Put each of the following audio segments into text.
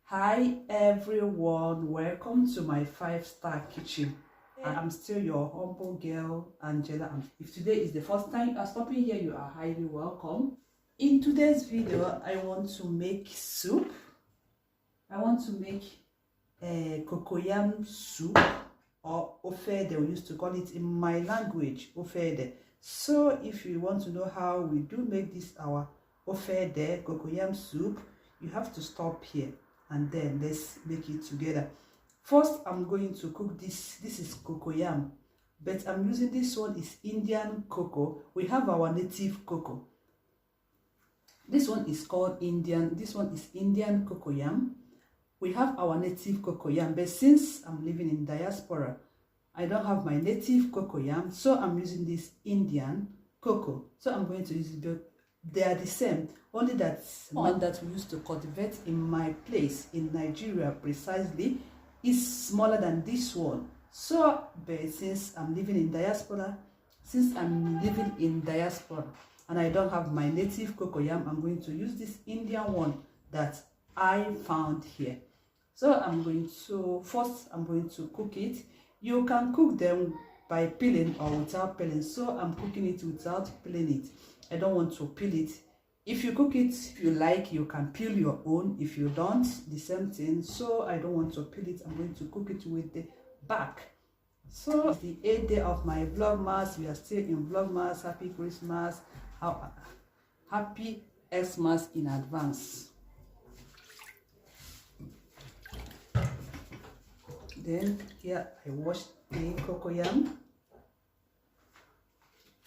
Hi everyone, welcome to my 5-star kitchen. I'm still your humble girl Angela, and if today is the first time you are stopping here, you are highly welcome. In today's video I want to make soup. I want to make a cocoyam soup, or ofede we used to call it in my language, ofede. So if you want to know how we do make this our ofede cocoyam soup, you have to stop here and then let's make it together. First I'm going to cook this is cocoyam, but I'm using this one is Indian cocoa. We have our native cocoa. This one is called Indian, this one is Indian cocoyam. We have our native cocoyam, but since I'm living in diaspora, I don't have my native cocoyam, so I'm using this Indian cocoa. So I'm going to use it, but they are the same, only that one that we used to cultivate in my place in Nigeria precisely is smaller than this one. So, but since I'm living in diaspora, and I don't have my native cocoyam, I'm going to use this Indian one that I found here. So I'm going to cook it. You can cook them by peeling or without peeling. So I'm cooking it without peeling it. I don't want to peel it. If you cook it, if you like, you can peel your own. If you don't, the same thing. So I don't want to peel it. I'm going to cook it with the back. So it's the 8th day of my vlogmas. We are still in vlogmas. Happy Christmas. Happy Xmas in advance. Then here I washed the cocoyam.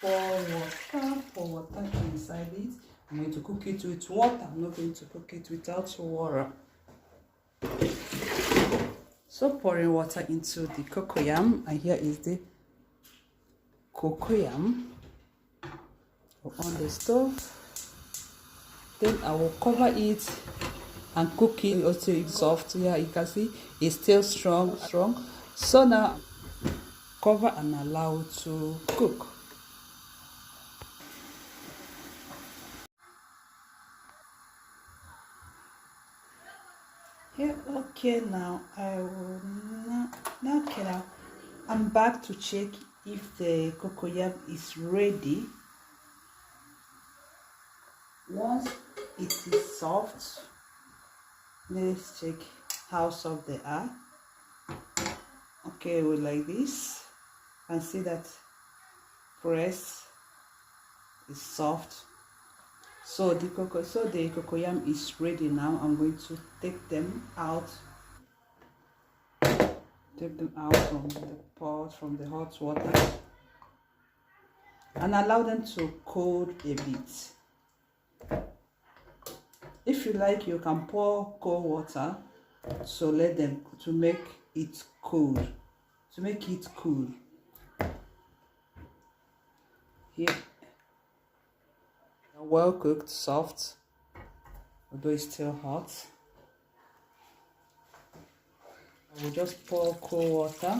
Pour water inside it. I'm going to cook it with water. I'm not going to cook it without water. So pouring water into the cocoyam, and here is the cocoyam on the stove. Then I will cover it and cook it until it's soft. Yeah, you can see it's still strong. So now cover and allow it to cook. Yeah, okay, now I will now I'm back to check if the cocoyam is ready. Once it is soft, let's check how soft they are. Okay, we like this. And see that press is soft. So the cocoyam is ready now. I'm going to take them out. Take them out from the pot, from the hot water, and allow them to cool a bit. If you like, you can pour cold water, so let them to make it cool. Here, well cooked, soft, although it's still hot. I will just pour cold water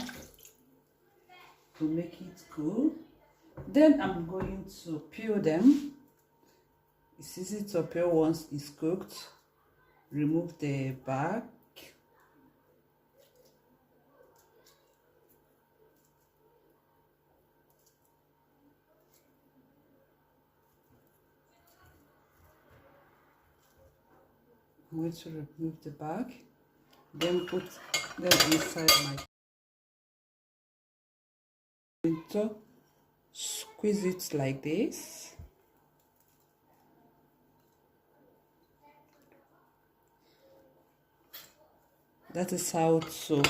to make it cool. Then I'm going to peel them. It's easy to peel once it's cooked. Remove the back. I'm going to remove the back, then put them inside my printer. Squeeze it like this. That is how to.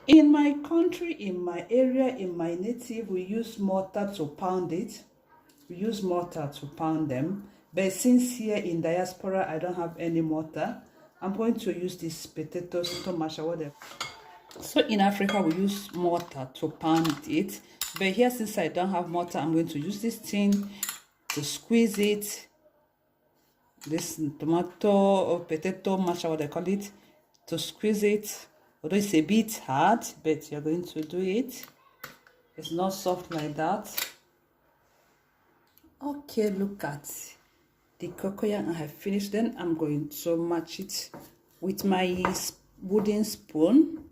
In my country, in my area, in my native, we use mortar to pound it. We use mortar to pound them. But since here in diaspora, I don't have any mortar, I'm going to use this potatoes to mash whatever. So in Africa, we use mortar to pound it. But here, since I don't have mortar, I'm going to use this thing to squeeze it. This tomato or potato mash, what they call it, to squeeze it. Although it's a bit hard, but you're going to do it. It's not soft like that. Okay, look at the cocoyam I have finished. Then I'm going to match it with my wooden spoon.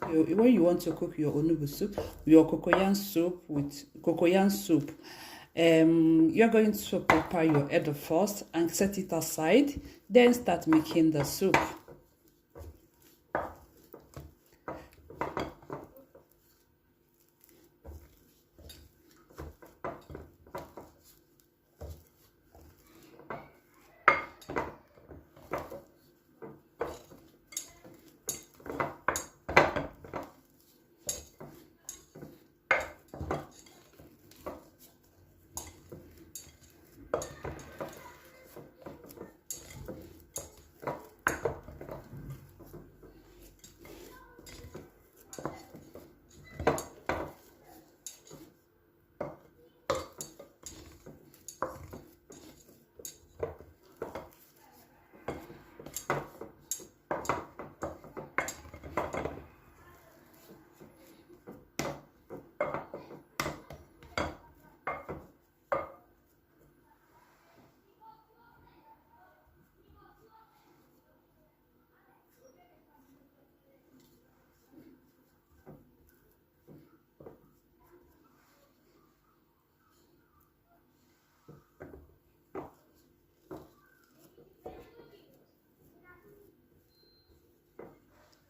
When you want to cook your onugbu soup, your cocoyam soup with cocoyam soup, you're going to prepare your head first and set it aside, then start making the soup.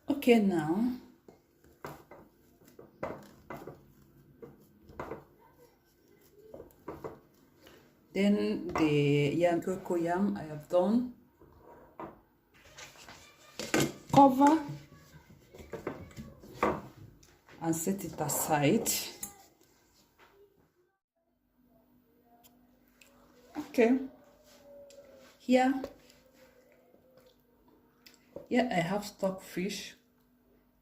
Okay, now then the cocoyam I have done, cover and set it aside. Okay, here I have stockfish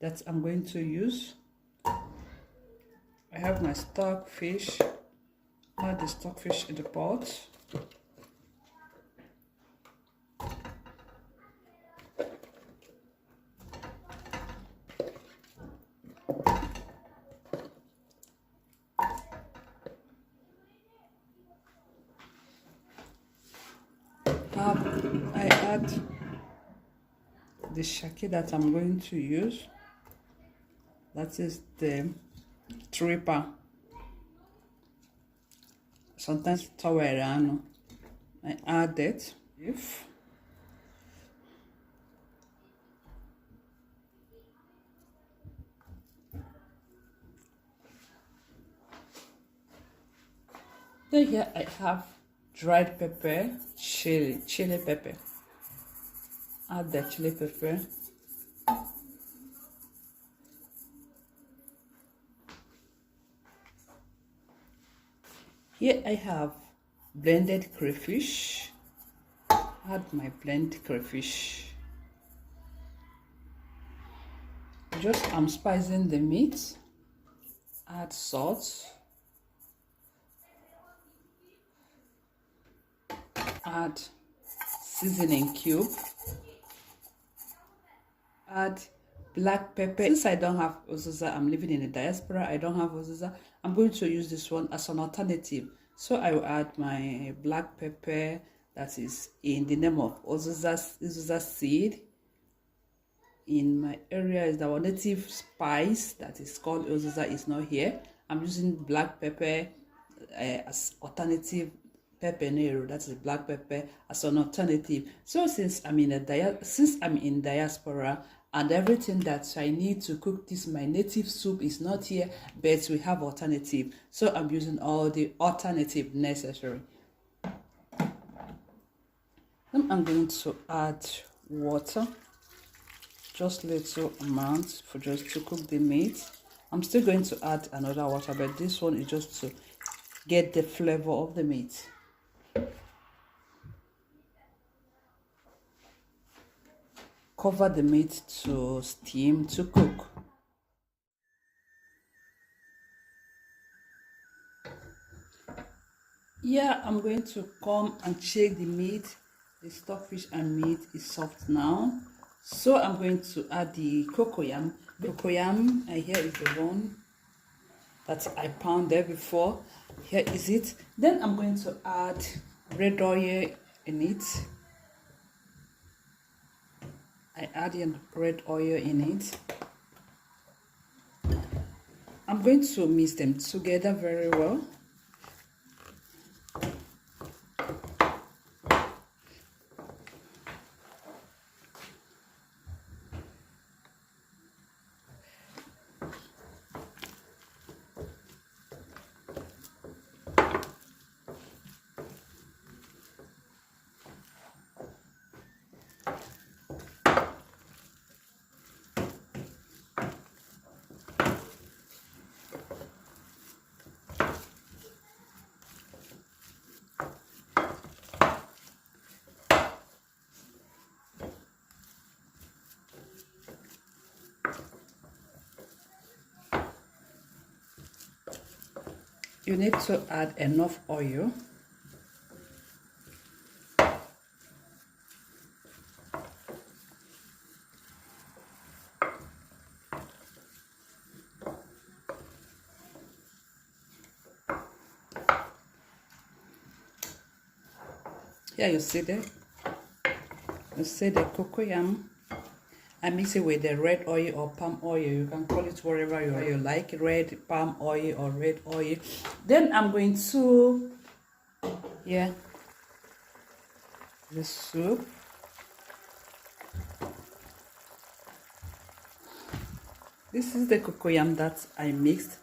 that I'm going to use. I have my stockfish. Add the stockfish in the pot. I add the shaki that I'm going to use. That is the tripper. Sometimes tawerano. I add it. Then here I have dried pepper, chili pepper. Add the chili pepper. Here I have blended crayfish. Add my blended crayfish. I'm spicing the meat. Add salt. Add seasoning cube. Add black pepper. Since I don't have uziza, I'm living in a diaspora, I don't have uziza, I'm going to use this one as an alternative. So I will add my black pepper that is in the name of uziza seed. In my area is our native spice that is called uziza is not here. I'm using black pepper as alternative pepper nero, that is black pepper as an alternative. So since I'm in diaspora, and everything that I need to cook this my native soup is not here, but we have alternative, so I'm using all the alternative necessary. Then I'm going to add water, just little amount for just to cook the meat. I'm still going to add another water, but this one is just to get the flavor of the meat. Cover the meat to steam to cook. Yeah, I'm going to come and check the meat. The stockfish and meat is soft now. So I'm going to add the cocoyam. The cocoyam, here is the one that I pounded before. Here is it. Then I'm going to add red oil in it. I add in red oil in it. I'm going to mix them together very well. You need to add enough oil. Here you see the cocoyam. I mix it with the red oil or palm oil. You can call it whatever you like, red palm oil or red oil. Then I'm going to, the soup. This is the cocoyam that I mixed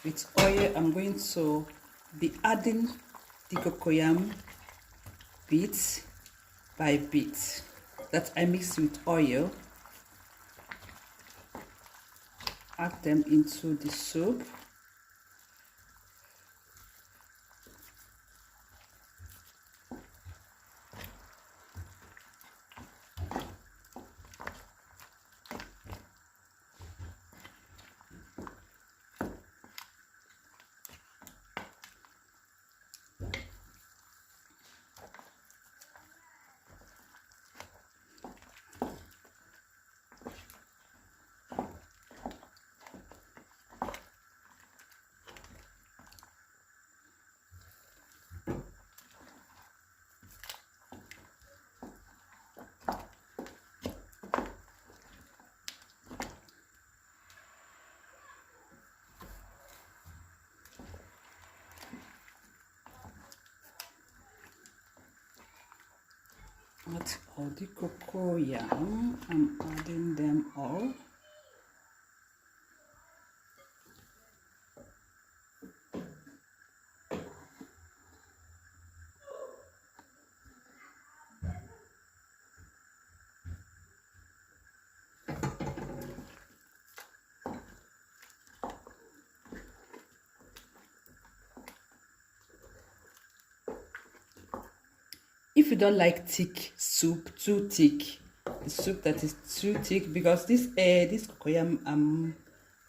with oil. I'm going to be adding the cocoyam bits by bit that I mixed with oil. Add them into the soup. Add all the cocoyam. I'm adding them all. If you don't like thick soup, too thick, the soup that is too thick, because this cocoyam, I'm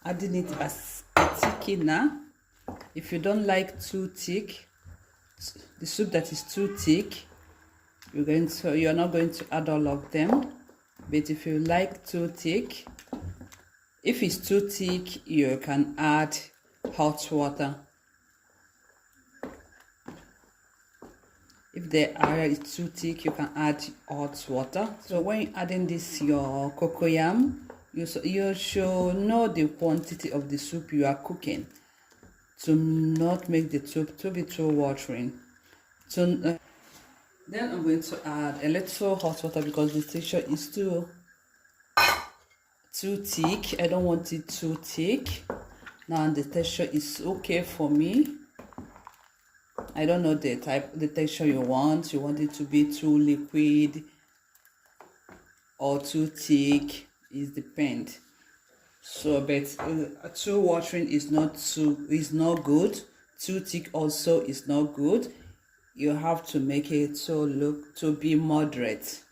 adding it as a thickener. If you don't like too thick, the soup that is too thick, you're not going to add all of them. But if you like too thick, if it's too thick, you can add hot water. If the area is too thick, you can add hot water. So when you're adding this your cocoyam, you should know the quantity of the soup you are cooking to not make the soup to be too watery. So then I'm going to add a little hot water because the texture is too thick. I don't want it too thick. Now the texture is okay for me. I don't know the texture you want. You want it to be too liquid or too thick. It depends. So, but too watering is not good. Too thick also is not good. You have to make it to be moderate.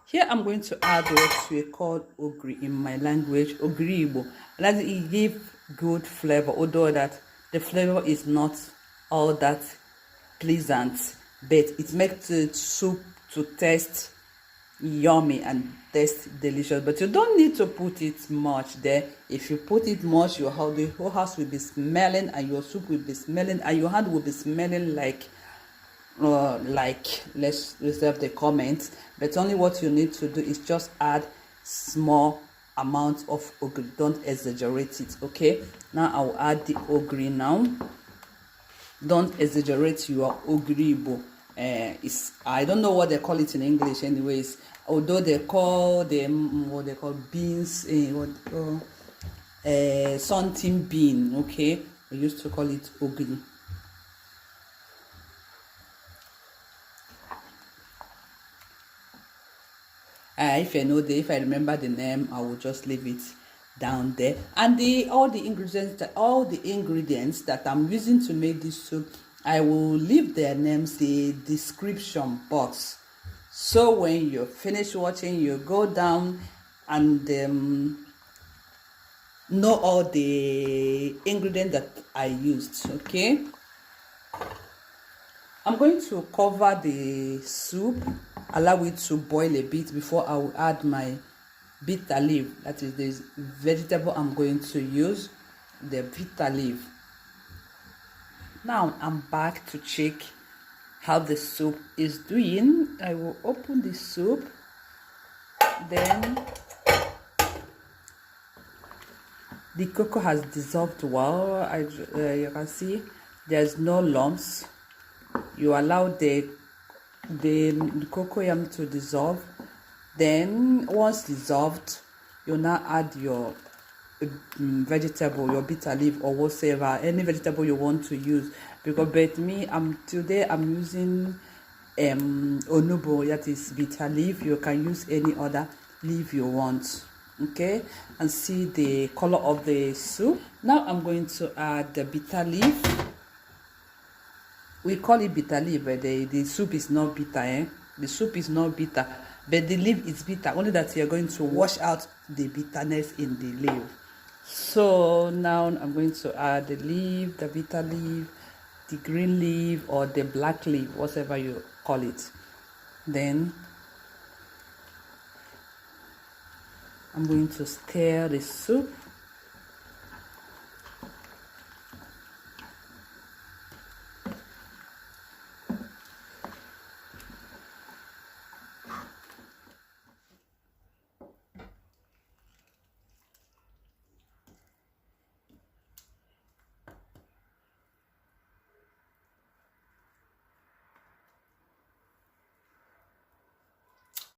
Here I'm going to add what we call ogiri in my language, ogiri igbo. That it gives good flavor, although that the flavor is not all that pleasant, but it makes the soup to taste yummy and taste delicious. But you don't need to put it much there. If you put it much, the whole house will be smelling, and your soup will be smelling, and your hand will be smelling like let's reserve the comments. But only what you need to do is just add small amount of ogiri. Don't exaggerate it. Okay, now I'll add the ogiri now. Don't exaggerate your ogiri. I don't know what they call it in English anyways, although they call them what they call beans, something bean. Okay, we used to call it ogiri. If I remember the name, I will just leave it down there. And all the ingredients that I'm using to make this soup, I will leave their names in the description box. So when you finish watching, you go down and know all the ingredients that I used. Okay, I'm going to cover the soup, allow it to boil a bit before I will add my bitter leaf. That is the vegetable I'm going to use, the bitter leaf. Now I'm back to check how the soup is doing. I will open the soup. Then the cocoa has dissolved well. You can see there's no lumps. You allow the cocoyam to dissolve. Then once dissolved, you now add your vegetable, your bitter leaf or whatever, any vegetable you want to use. But me, today I'm using onubo, that is bitter leaf. You can use any other leaf you want. Okay, and see the color of the soup. Now I'm going to add the bitter leaf. We call it bitter leaf, but the soup is not bitter. The soup is not bitter, but the leaf is bitter, only that you're going to wash out the bitterness in the leaf. So now I'm going to add the leaf, the bitter leaf, the green leaf, or the black leaf, whatever you call it. Then I'm going to stir the soup.